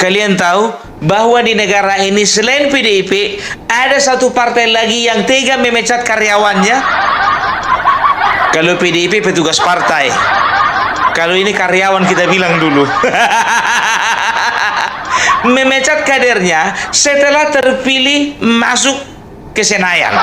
Kalian tahu bahwa di negara ini selain PDIP ada satu partai lagi yang tega memecat karyawannya? Kalau PDIP petugas partai, kalau ini karyawan kita bilang dulu. Memecat kadernya setelah terpilih masuk ke Senayan.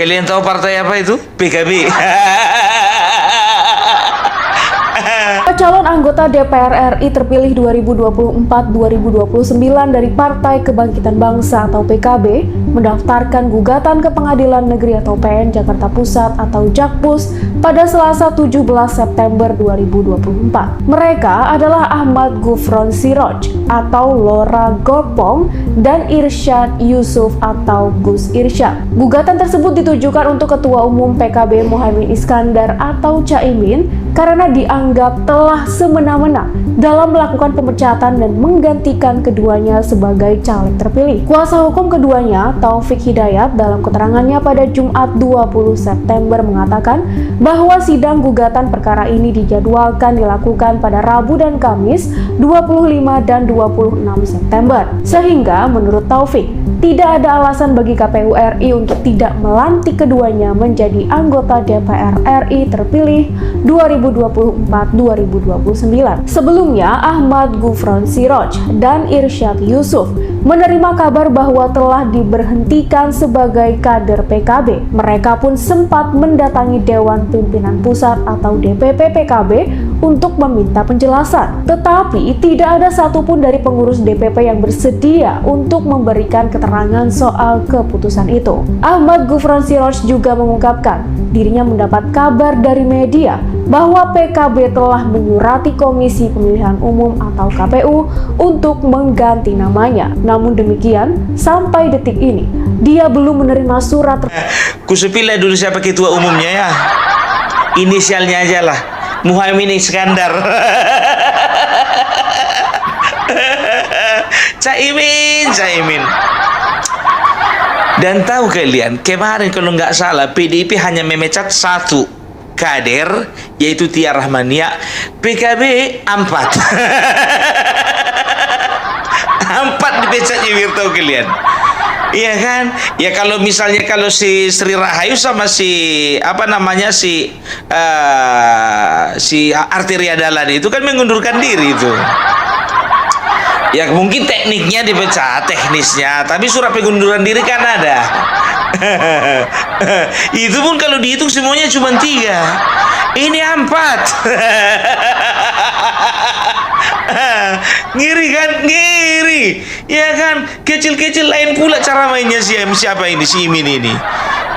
Kalian tahu partai apa itu? PKB. Calon anggota DPR RI terpilih 2024-2029 dari Partai Kebangkitan Bangsa atau PKB mendaftarkan gugatan ke Pengadilan Negeri atau PN Jakarta Pusat atau Jakpus pada Selasa 17 September 2024. Mereka adalah Ahmad Gufron Siroj atau Lora Gorpong dan Irsyad Yusuf atau Gus Irsyad. Gugatan tersebut ditujukan untuk Ketua Umum PKB Muhaimin Iskandar atau Caimin karena dianggap telah semena-mena dalam melakukan pemecatan dan menggantikan keduanya sebagai caleg terpilih. Kuasa hukum keduanya, Taufik Hidayat, dalam keterangannya pada Jumat 20 September mengatakan bahwa sidang gugatan perkara ini dijadwalkan dilakukan pada Rabu dan Kamis 25 dan 26 September. Sehingga menurut Taufik, tidak ada alasan bagi KPU RI untuk tidak melantik keduanya menjadi anggota DPR RI terpilih 2024-2029. Sebelumnya, Ahmad Gufron Siroj dan Irsyad Yusuf menerima kabar bahwa telah diberhentikan sebagai kader PKB. Mereka pun sempat mendatangi Dewan Pimpinan Pusat atau DPP PKB untuk meminta penjelasan. Tetapi tidak ada satupun dari pengurus DPP yang bersedia untuk memberikan keterangan soal keputusan itu. Ahmad Gufron Siroj juga mengungkapkan dirinya mendapat kabar dari media bahwa PKB telah menyurati Komisi Pemilihan Umum atau KPU untuk mengganti namanya. Namun demikian, sampai detik ini, dia belum menerima surat. Kusupilah dulu siapa ketua umumnya ya. Inisialnya aja lah. Muhaimin Iskandar. Caimin. Dan tahu kalian, kemarin kalau nggak salah, PDIP hanya memecat satu kader, yaitu Tia Rahmania. PKB 4. 4 dipecatnya, biar tahu kalian. Iya kan? Ya kalau misalnya kalau si Sri Rahayu sama si si Arteria Dahlan itu kan mengundurkan diri itu. Ya mungkin tekniknya dipecat, teknisnya, tapi surat pengunduran diri kan ada. Itu pun kalau dihitung semuanya cuma 3. Ini 4. Ngiri kan? Ngiri. Ya kan? Kecil-kecil lain pula cara mainnya siapa ini, si Imin ini.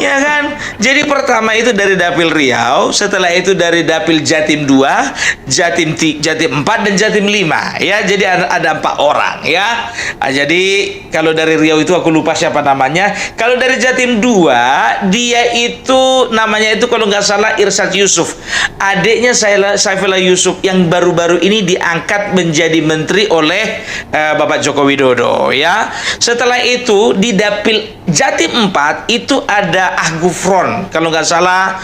Ya kan? Jadi pertama itu dari Dapil Riau, setelah itu dari Dapil Jatim 2, Jatim 4 dan Jatim 5. Ya, jadi ada 4 orang ya. Jadi kalau dari Riau itu aku lupa siapa namanya. Kalau dari Jatim 2, dia itu namanya itu kalau nggak salah Irsyad Yusuf. Adiknya Saifullah Yusuf yang baru-baru ini diangkat menjadi menteri oleh Bapak Joko Widodo ya. Setelah itu di Dapil Jatim 4 itu ada Gufron, kalau nggak salah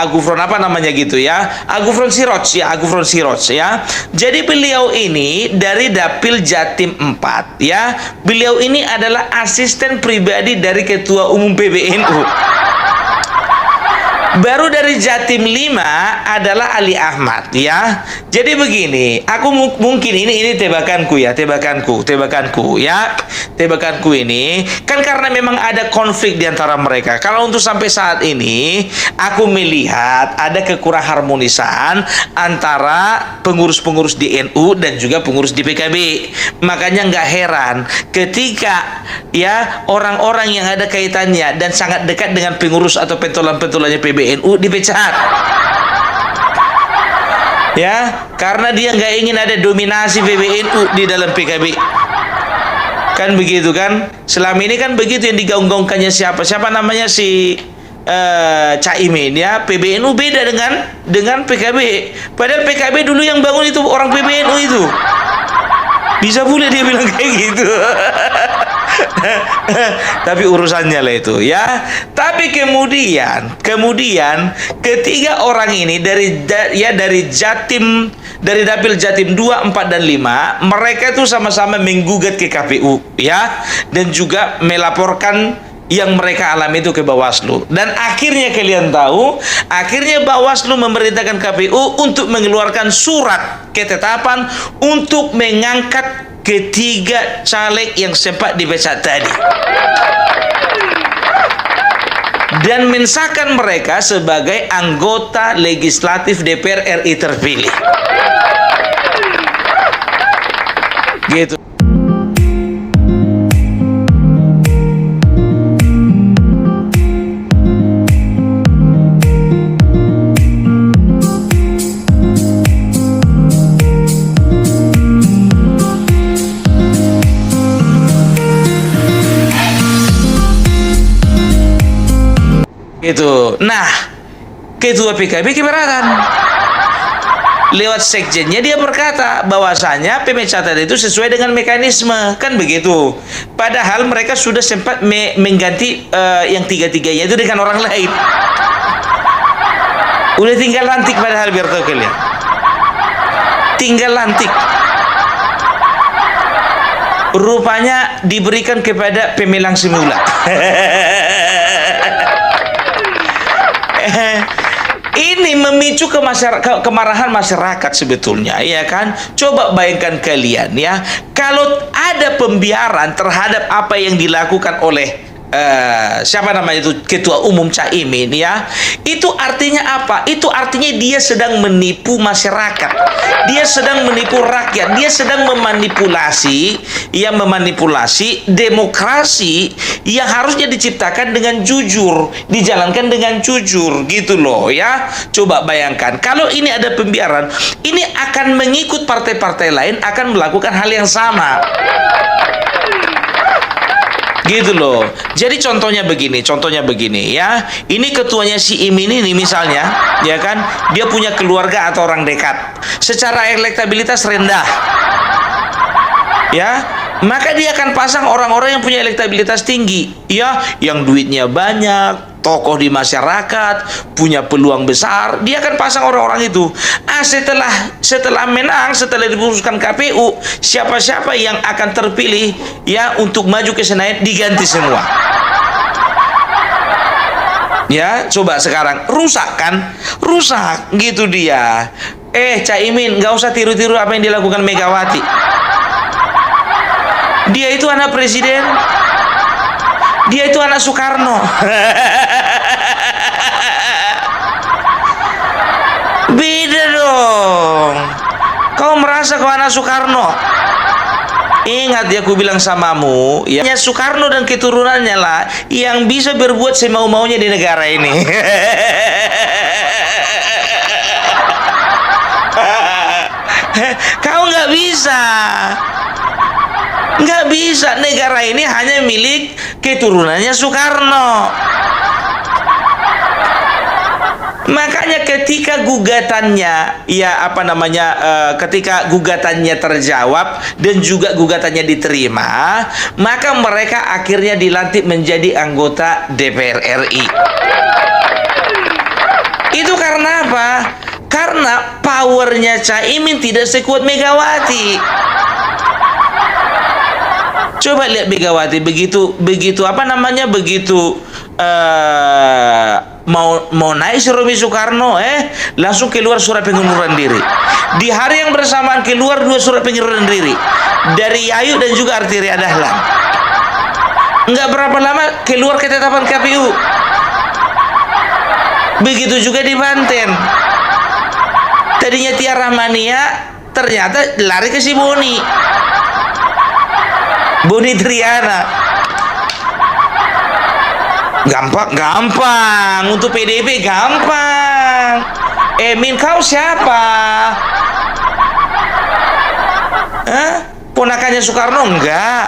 Gufron apa namanya gitu ya, Gufron Siroj ya. Jadi beliau ini dari Dapil Jatim 4 ya. Beliau ini adalah asisten pribadi dari Ketua Umum PBNU. Baru dari Jatim 5 adalah Ali Ahmad ya. Jadi begini, aku mungkin ini tebakanku ya. Tebakanku ini kan karena memang ada konflik di antara mereka. Kalau untuk sampai saat ini aku melihat ada kekurang harmonisan antara pengurus-pengurus di NU dan juga pengurus di PKB. Makanya nggak heran ketika ya orang-orang yang ada kaitannya dan sangat dekat dengan pengurus atau pentolan-pentolannya PBNU dipecat. Ya, karena dia nggak ingin ada dominasi PBNU di dalam PKB. Kan begitu kan? Selama ini kan begitu yang digaung-gaungkannya siapa namanya si Caimin ya. PBNU beda dengan PKB. Padahal PKB dulu yang bangun itu orang PBNU itu. Bisa boleh dia bilang kayak gitu. Tapi urusannya lah itu ya. Tapi kemudian ketiga orang ini dari Jatim, dari Dapil Jatim 2, 4 dan 5, mereka itu sama-sama menggugat ke KPU ya, dan juga melaporkan yang mereka alami itu ke Bawaslu. Dan akhirnya kalian tahu, akhirnya Bawaslu memerintahkan KPU untuk mengeluarkan surat ketetapan untuk mengangkat ketiga caleg yang sempat dipecat tadi, dan mensahkan mereka sebagai anggota legislatif DPR RI terpilih. Gitu. Itu. Nah, ketua PKB keberatan. Lewat sekjennya dia berkata bahwasanya pemecatan itu sesuai dengan mekanisme, kan begitu. Padahal mereka sudah sempat mengganti yang tiga-tiganya itu dengan orang lain. Udah tinggal lantik, padahal biar tahu kalian. Tinggal lantik. Rupanya diberikan kepada pemilang semula. Ini memicu kemarahan masyarakat sebetulnya, ya kan? Coba bayangkan kalian ya, kalau ada pembiaran terhadap apa yang dilakukan oleh siapa namanya itu, Ketua Umum Caimin ya, itu artinya apa? Itu artinya dia sedang menipu masyarakat, dia sedang menipu rakyat, dia sedang memanipulasi demokrasi yang harusnya diciptakan dengan jujur, dijalankan dengan jujur, gitu loh ya. Coba bayangkan kalau ini ada pembiaran, ini akan mengikut partai-partai lain akan melakukan hal yang sama. Gitu loh. Jadi contohnya begini ya. Ini ketuanya si Imin ini misalnya, ya kan? Dia punya keluarga atau orang dekat. Secara elektabilitas rendah. Ya, maka dia akan pasang orang-orang yang punya elektabilitas tinggi, ya, yang duitnya banyak, tokoh di masyarakat, punya peluang besar, dia akan pasang orang-orang itu. Setelah menang, setelah diputuskan KPU, siapa-siapa yang akan terpilih ya untuk maju ke Senayan diganti semua. Ya, coba sekarang rusak kan? Rusak gitu dia. Caimin, nggak usah tiru-tiru apa yang dilakukan Megawati. Dia itu anak presiden. Dia itu anak Soekarno. Beda dong. Kau merasa kau anak Soekarno? Ingat ya, aku bilang samamu, ya, Soekarno dan keturunannya lah yang bisa berbuat semau-maunya di negara ini. Kau nggak bisa. Nggak bisa, negara ini hanya milik keturunannya Soekarno. Makanya ketika gugatannya ketika gugatannya terjawab dan juga gugatannya diterima, maka mereka akhirnya dilantik menjadi anggota DPR RI. Itu karena apa? Karena powernya Caimin tidak sekuat Megawati. Coba lihat Megawati begitu mau naik si Romi Soekarno, langsung keluar surat pengunduran diri. Di hari yang bersamaan keluar 2 surat pengunduran diri dari Yayu dan juga Arteria Dahlan. Enggak berapa lama keluar ketetapan KPU. Begitu juga di Banten. Tadinya Tia Rahmania, ternyata lari ke si Boni Triana. Gampang untuk PDIP, gampang. Min, kau siapa? Ponakannya Soekarno? Enggak.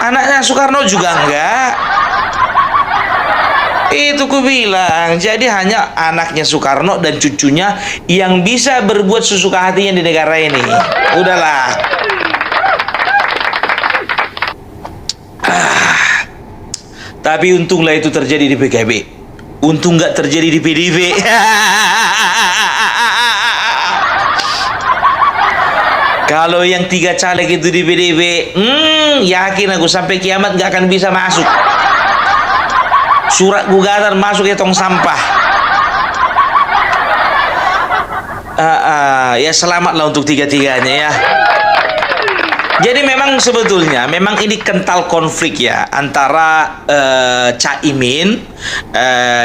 Anaknya Soekarno juga enggak. Itu ku bilang, jadi hanya anaknya Soekarno dan cucunya yang bisa berbuat sesuka hatinya di negara ini. Udahlah. Tapi untunglah itu terjadi di PKB. Untung nggak terjadi di PDIP. Kalau yang 3 caleg itu di PDIP, yakin aku sampai kiamat nggak akan bisa masuk. Surat gugatan masuk ya tong sampah. Ya selamatlah untuk 3-tiganya ya. Jadi memang sebetulnya memang ini kental konflik ya antara Caimin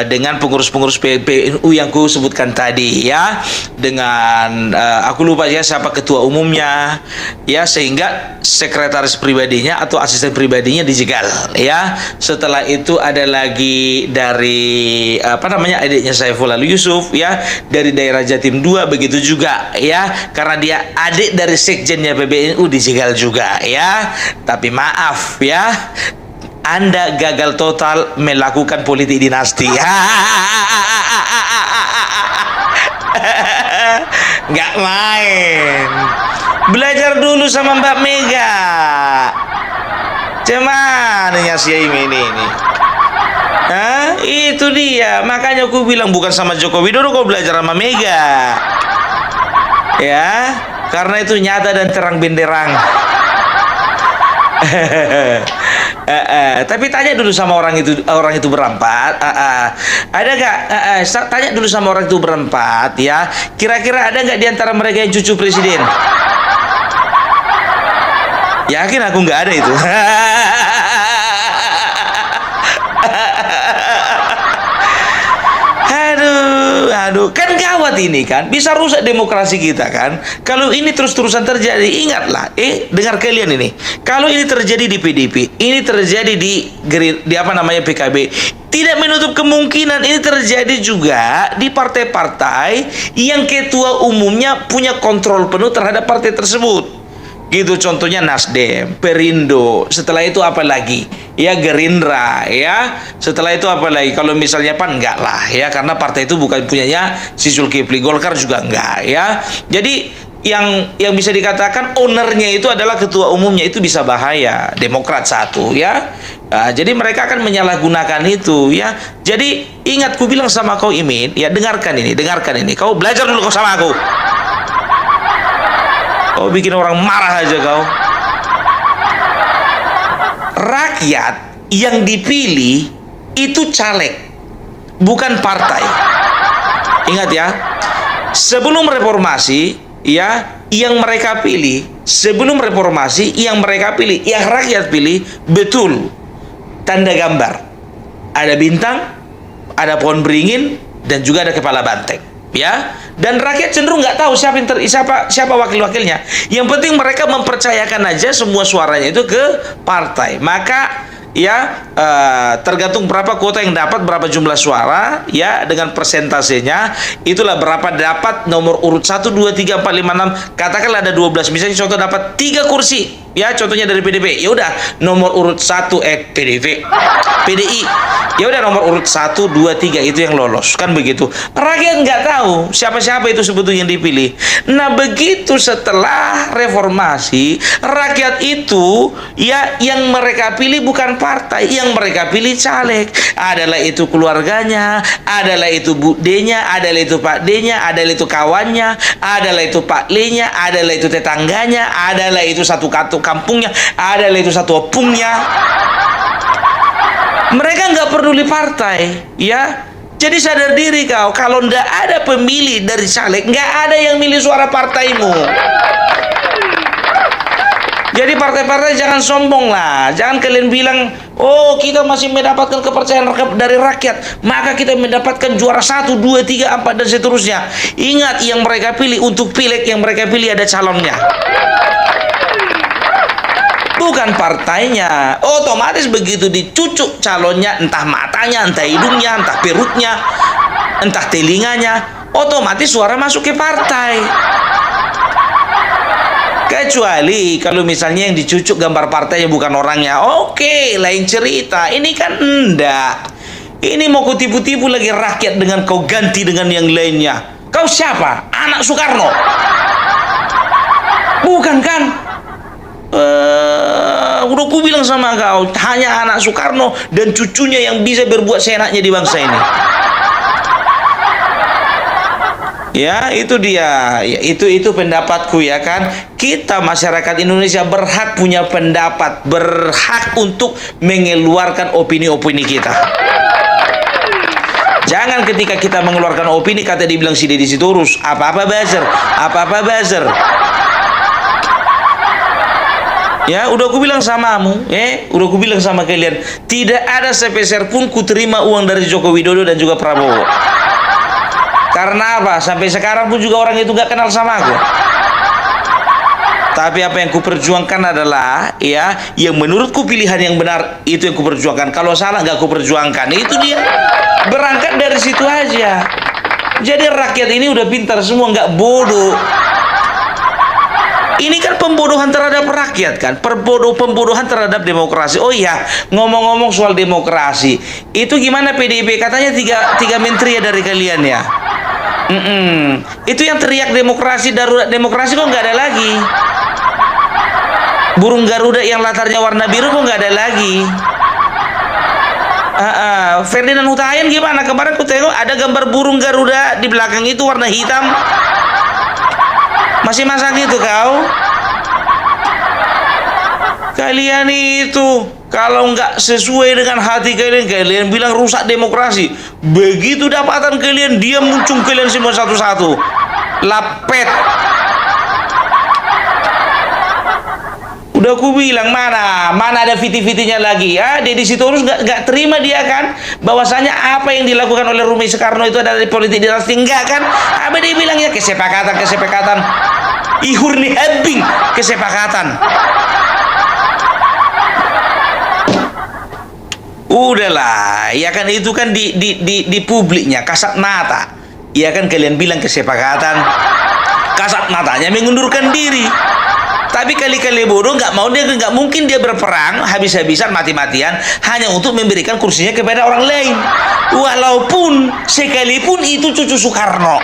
dengan pengurus-pengurus PBNU yang ku sebutkan tadi ya, dengan aku lupa ya siapa ketua umumnya ya, sehingga sekretaris pribadinya atau asisten pribadinya dijegal ya. Setelah itu ada lagi dari adiknya Saifullah Yusuf ya, dari daerah Jatim 2 begitu juga ya, karena dia adik dari sekjennya PBNU dijegal juga ya. Tapi maaf ya, Anda gagal total melakukan politik dinasti. Nggak main. Belajar dulu sama Mbak Mega. Cuman si Imin ini. Itu dia. Makanya aku bilang bukan sama Joko Widodo kau belajar sama Mega. Ya, karena itu nyata dan terang benderang. Tapi tanya dulu sama orang itu berempat. Ada gak? Tanya dulu sama orang itu berempat ya. Kira-kira ada nggak di antara mereka yang cucu presiden? Yakin aku nggak ada itu. Aduh, kan gawat ini kan, bisa rusak demokrasi kita kan. Kalau ini terus-terusan terjadi, ingatlah, dengar kalian ini. Kalau ini terjadi di PDIP, ini terjadi di PKB, tidak menutup kemungkinan ini terjadi juga di partai-partai yang ketua umumnya punya kontrol penuh terhadap partai tersebut. Gitu, contohnya Nasdem, Perindo, setelah itu apa lagi? Ya Gerindra, ya. Setelah itu apa lagi? Kalau misalnya PAN enggak lah, ya, karena partai itu bukan punyanya si Zulkifli, Golkar juga enggak, ya. Jadi yang bisa dikatakan ownernya itu adalah ketua umumnya, itu bisa bahaya. Demokrat satu, ya. Jadi mereka akan menyalahgunakan itu, ya. Jadi ingat, ku bilang sama kau Imin, ya, dengarkan ini. Kau belajar dulu kau sama aku. Kau bikin orang marah aja kau. Rakyat yang dipilih itu caleg, bukan partai. Ingat ya, sebelum reformasi ya, yang mereka pilih, yang rakyat pilih betul tanda gambar. Ada bintang, ada pohon beringin, dan juga ada kepala banteng. Ya, dan rakyat cenderung nggak tahu siapa wakil-wakilnya. Yang penting mereka mempercayakan aja semua suaranya itu ke partai. Maka ya tergantung berapa kuota yang dapat, berapa jumlah suara ya, dengan persentasenya itulah berapa dapat nomor urut 1, 2, 3, 4, 5, 6. Katakanlah ada 12, misalnya contoh dapat 3 kursi ya, contohnya dari PDP, ya udah nomor urut 1 PDI, ya udah nomor urut 1, 2, 3 itu yang lolos, kan begitu. Rakyat nggak tahu siapa-siapa itu sebetulnya yang dipilih. Nah, begitu setelah reformasi, rakyat itu ya yang mereka pilih bukan partai, yang mereka pilih caleg. Adalah itu keluarganya, adalah itu Bu D-nya, adalah itu Pak D-nya, adalah itu kawannya, adalah itu Pak L-nya, adalah itu tetangganya, adalah itu satu kampungnya, adalah itu satu opungnya. Mereka nggak peduli partai, ya. Jadi sadar diri kau, kalau nggak ada pemilih dari caleg, nggak ada yang milih suara partaimu. Jadi partai-partai jangan sombong lah, jangan kalian bilang, oh kita masih mendapatkan kepercayaan dari rakyat, maka kita mendapatkan juara 1, 2, 3, 4 dan seterusnya. Ingat, yang mereka pilih untuk pileg, yang mereka pilih ada calonnya, bukan partainya. Otomatis begitu dicucuk calonnya, entah matanya, entah hidungnya, entah perutnya, entah telinganya, otomatis suara masuk ke partai. Kecuali kalau misalnya yang dicucuk gambar partainya bukan orangnya, oke, lain cerita. Ini kan enggak. Ini mau kau tipu-tipu lagi rakyat dengan kau ganti dengan yang lainnya. Kau siapa? Anak Soekarno? Bukan kan? Udah ku bilang sama kau, hanya anak Soekarno dan cucunya yang bisa berbuat seenaknya di bangsa ini. Ya, itu dia. Ya, itu pendapatku ya kan. Kita masyarakat Indonesia berhak punya pendapat, berhak untuk mengeluarkan opini-opini kita. Jangan ketika kita mengeluarkan opini kata dibilang si Deddy Sitorus, apa-apa buzzer, apa-apa buzzer. Ya, udah aku bilang samamu, udah aku bilang sama kalian, tidak ada sepeser pun ku terima uang dari Joko Widodo dan juga Prabowo. Karena apa? Sampai sekarang pun juga orang itu gak kenal sama aku. Tapi apa yang kuperjuangkan adalah ya, yang menurutku pilihan yang benar itu yang kuperjuangkan. Kalau salah gak kuperjuangkan. Itu dia. Berangkat dari situ aja. Jadi rakyat ini udah pintar semua, gak bodoh. Ini kan pembodohan terhadap rakyat kan, pembodohan terhadap demokrasi. Oh iya, ngomong-ngomong soal demokrasi, itu gimana PDIP katanya tiga menteri ya dari kalian ya? Itu yang teriak demokrasi, darurat demokrasi kok nggak ada lagi. Burung Garuda yang latarnya warna biru kok nggak ada lagi. Ferdinand Hutahian gimana? Kemarin aku tengok ada gambar burung Garuda di belakang itu warna hitam. Masih masak itu kau? Kalian itu kalau nggak sesuai dengan hati kalian, kalian bilang rusak demokrasi. Begitu dapatan kalian, dia muncul kalian semua satu-satu. Lapet. Udah aku bilang mana ada fiti-fitinya lagi. Deddy Sitorus nggak terima dia kan, bahwasanya apa yang dilakukan oleh Rumi Soekarno itu adalah politik dinasti, enggak kan? Apa dia bilangnya kesepakatan. Ihur nih habing kesepakatan. Udahlah, ya kan itu kan di publiknya kasat mata. Ya kan kalian bilang kesepakatan. Kasat matanya mengundurkan diri. Tapi kali-kali bodoh nggak mungkin dia berperang habis-habisan mati-matian hanya untuk memberikan kursinya kepada orang lain. Walaupun sekalipun itu cucu Soekarno.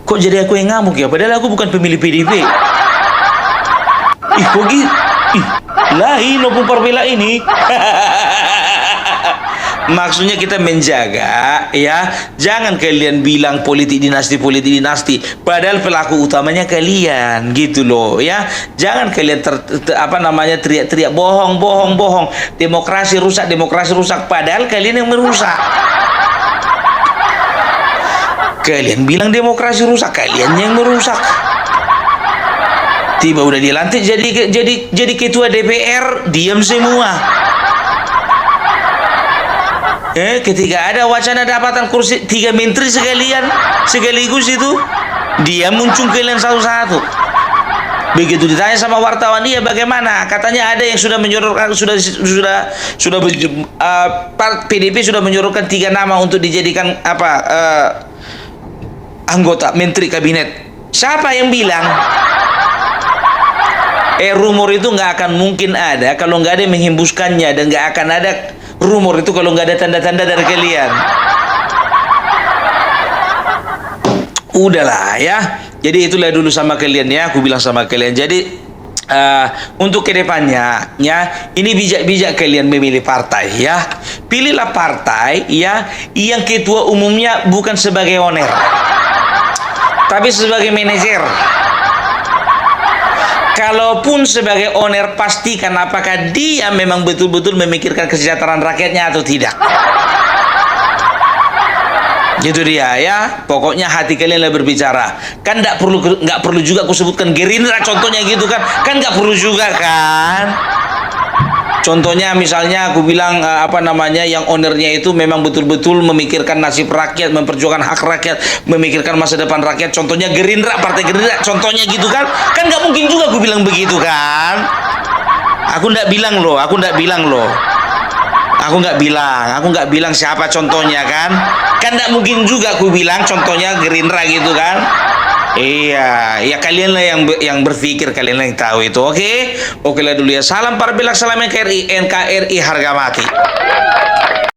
Kok jadi aku yang ngamuk ya? Padahal aku bukan pemilih PDIP. Kok gitu? Lahi no perbela ini. Maksudnya kita menjaga ya, jangan kalian bilang politik dinasti, padahal pelaku utamanya kalian gitu loh ya. Jangan kalian teriak-teriak bohong. Demokrasi rusak, padahal kalian yang merusak. Kalian bilang demokrasi rusak, kalian yang merusak. Tiba udah dilantik jadi ketua DPR, diam semua. Ketika ada wacana dapatan kursi 3 menteri sekaligus itu, dia muncul kalian satu-satu. Begitu ditanya sama wartawan, dia bagaimana? Katanya ada yang sudah menyorotkan, PDIP sudah menyorotkan 3 nama untuk dijadikan anggota menteri kabinet. Siapa yang bilang? Rumor itu nggak akan mungkin ada kalau nggak ada yang menghembuskannya, dan nggak akan ada rumor itu kalau nggak ada tanda-tanda dari kalian. Udahlah ya. Jadi itulah dulu sama kalian ya. Aku bilang sama kalian. Jadi untuk kedepannya ya, ini bijak-bijak kalian memilih partai ya. Pilihlah partai ya yang ketua umumnya bukan sebagai owner, tapi sebagai manajer. Kalaupun sebagai owner, pastikan apakah dia memang betul-betul memikirkan kesejahteraan rakyatnya atau tidak. Gitu dia ya. Pokoknya hati kalian lah berbicara. Kan nggak perlu juga aku sebutkan Gerindra contohnya gitu kan. Kan nggak perlu juga kan. Contohnya misalnya aku bilang yang ownernya itu memang betul-betul memikirkan nasib rakyat, memperjuangkan hak rakyat, memikirkan masa depan rakyat. Contohnya Gerindra, Partai Gerindra, contohnya gitu kan. Kan nggak mungkin juga aku bilang begitu kan. Aku nggak bilang loh. Aku nggak bilang siapa contohnya kan. Kan nggak mungkin juga aku bilang contohnya Gerindra gitu kan. Iya, ya kalian lah yang berpikir, kalian lah yang tahu itu. Oke lah dulu ya. Salam Parbilak, salam NKRI harga mati.